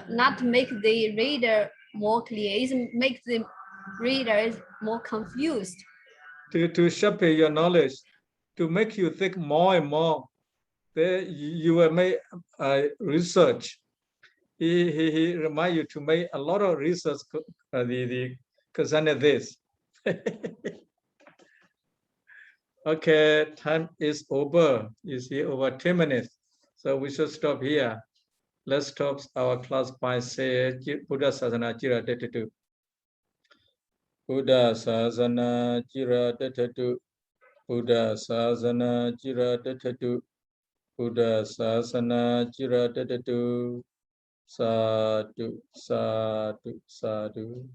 not to make the reader more clear, it makes the reader more confused. To sharpen your knowledge, to make you think more and more. Then you will make research. he remind you to make a lot of research the concerning this. Okay, time is over. You see, over 10 minutes. So we should stop here. Let's stop our class by saying Buddha Sasana Jira Detatu. Buddha Sasana Jira Detatu. Buddha Sasana Jira Detatu. Buddha Sasana Jira Detatu. Sadhu, sadhu, sadhu.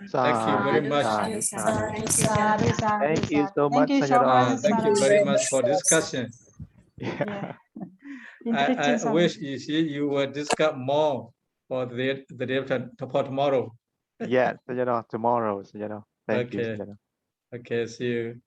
Thank you very much. Thank you so much. Thank you very much for discussion. Yeah. I wish you see you will discuss more for the day for tomorrow. Yes, tomorrow. Thank you. Okay, see you.